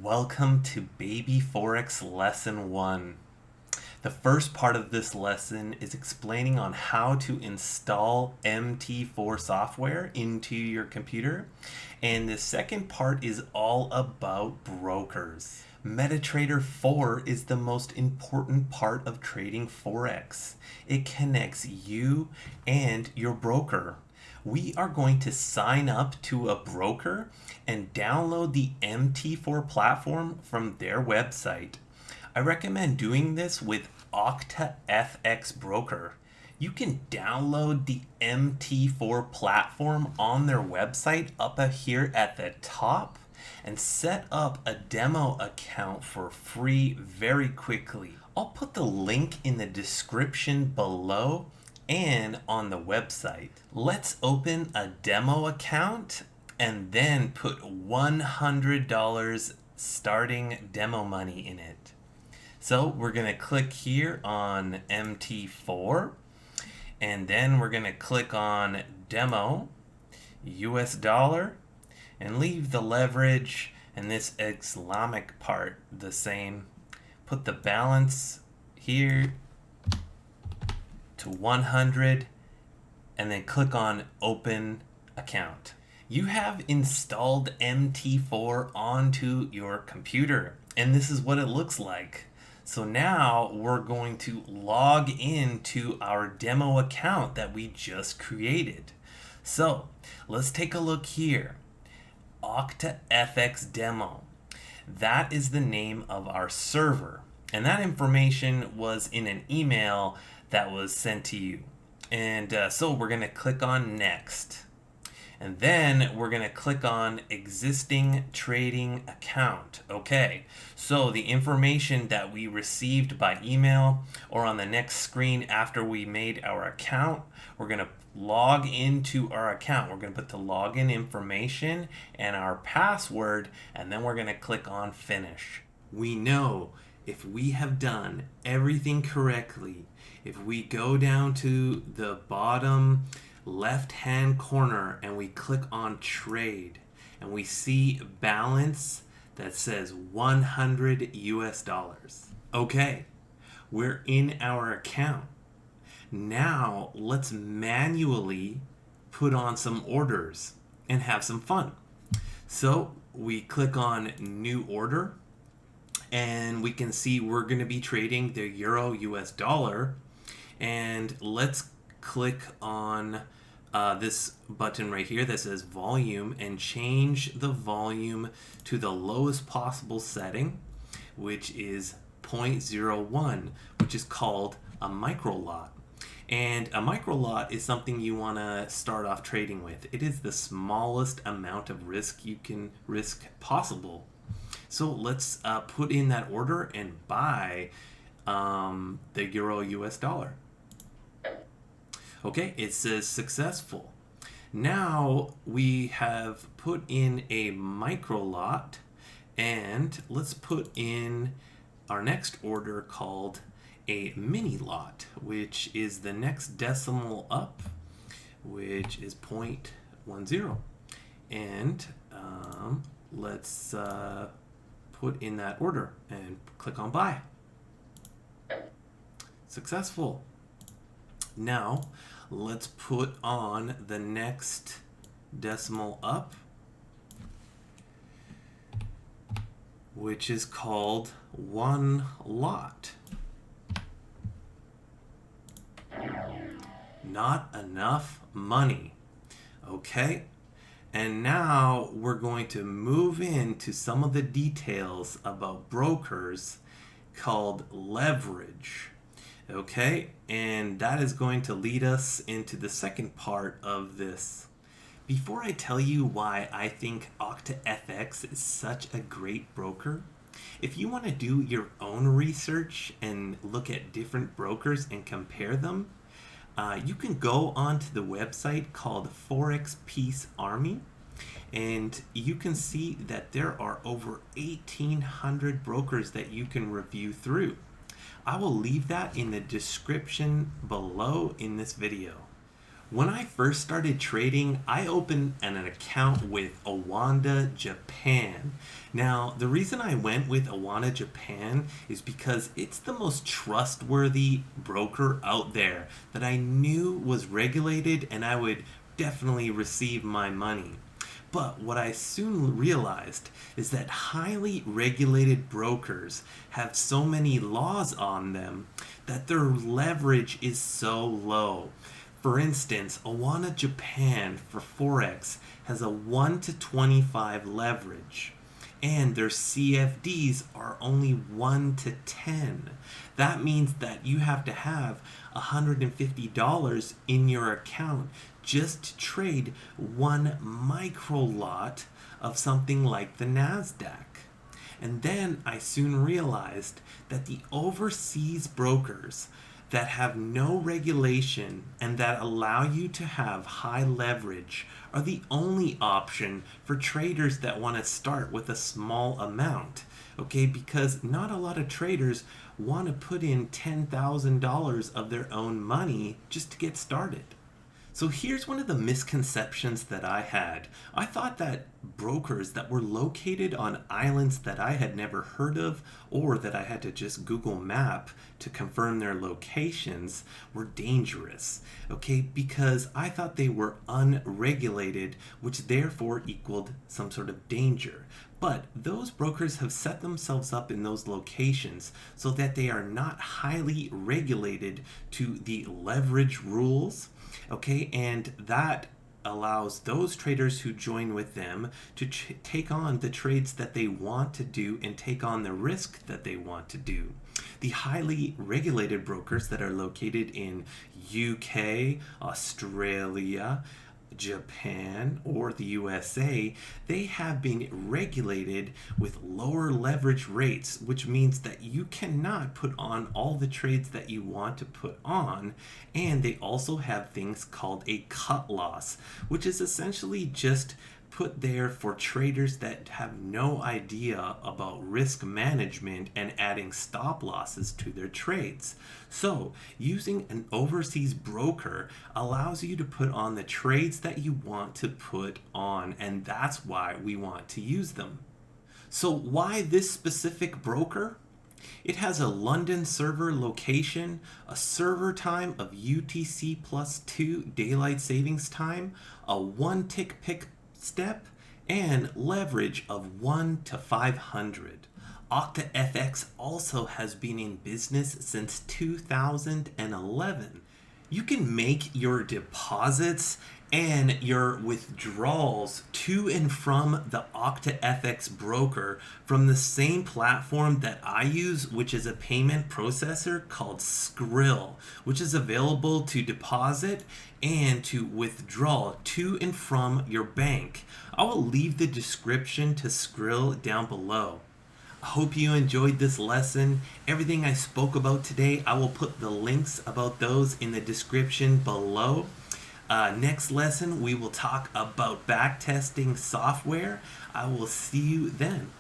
Welcome to Baby Forex Lesson 1. The first part of this lesson is explaining on how to install MT4 software into your computer. And the second part is all about brokers. MetaTrader 4 is the most important part of trading Forex. It connects you and your broker. We are going to sign up to a broker and download the MT4 platform from their website. I recommend doing this with Octafx broker. You can download the MT4 platform on their website up here at the top and set up a demo account for free very quickly. I'll put the link in the description below and on the website. Let's open a demo account and then put $100 starting demo money in it. So we're going to click here on MT4 and then we're going to click on demo US dollar and leave the leverage and this Islamic part the same. Put the balance here to 100 and then click on open account. You have installed MT4 onto your computer and this is what it looks like. So now we're going to log into our demo account that we just created. So let's take a look here. Octafx demo. That is the name of our server. And that information was in an email that was sent to you. And so we're going to click on next. And then we're going to click on existing trading account. Okay, so the information that we received by email or on the next screen after we made our account, we're going to log into our account. We're going to put the login information and our password, and then we're going to click on finish. We know if we have done everything correctly, if we go down to the bottom left hand corner and we click on trade and we see balance that says 100 US dollars. Okay, we're in our account. Now let's manually put on some orders and have some fun. So we click on new order and we can see we're going to be trading the euro US dollar, and let's click on this button right here that says volume and change the volume to the lowest possible setting, which is 0.01, which is called a micro lot. And a micro lot is something you want to start off trading with. It is the smallest amount of risk you can risk possible. So let's put in that order and buy the euro US dollar. Okay, it says successful. Now we have put in a micro lot, and let's put in our next order called a mini lot, which is the next decimal up, which is 0.10. And let's put in that order and click on buy. Successful. Now let's put on the next decimal up, which is called one lot. Not enough money. Okay, and now we're going to move into some of the details about brokers called leverage. Okay, and that is going to lead us into the second part of this. Before I tell you why I think Octafx is such a great broker, if you want to do your own research and look at different brokers and compare them, you can go onto the website called Forex Peace Army, and you can see that there are over 1,800 brokers that you can review through. I will leave that in the description below in this video. When I first started trading, I opened an account with Awanda Japan. Now, the reason I went with Awanda Japan is because it's the most trustworthy broker out there that I knew was regulated and I would definitely receive my money. But what I soon realized is that highly regulated brokers have so many laws on them that their leverage is so low. For instance, Awana Japan for Forex has a 1 to 25 leverage, and their CFDs are only 1 to 10. That means that you have to have $150 in your account just to trade one micro lot of something like the NASDAQ. And then I soon realized that the overseas brokers that have no regulation and that allow you to have high leverage are the only option for traders that want to start with a small amount. Okay, because not a lot of traders want to put in $10,000 of their own money just to get started. So here's one of the misconceptions that I had. I thought that brokers that were located on islands that I had never heard of or that I had to just Google Map to confirm their locations were dangerous, okay? Because I thought they were unregulated, which therefore equaled some sort of danger. But those brokers have set themselves up in those locations so that they are not highly regulated to the leverage rules, okay, and that allows those traders who join with them to take on the trades that they want to do and take on the risk that they want to do. The highly regulated brokers that are located in UK, Australia, Japan, or the USA, they have been regulated with lower leverage rates, which means that you cannot put on all the trades that you want to put on. And they also have things called a cut loss, which is essentially just put there for traders that have no idea about risk management and adding stop losses to their trades. So, using an overseas broker allows you to put on the trades that you want to put on, and that's why we want to use them. So, why this specific broker? It has a London server location, a server time of UTC plus 2 daylight savings time, a 1 tick pick step, and leverage of 1 to 500. Octafx also has been in business since 2011. You can make your deposits and your withdrawals to and from the Octafx broker from the same platform that I use, which is a payment processor called Skrill, which is available to deposit and to withdraw to and from your bank. I will leave the description to Skrill down below. I hope you enjoyed this lesson. Everything I spoke about today, I will put the links about those in the description below. Next lesson, we will talk about backtesting software. I will see you then.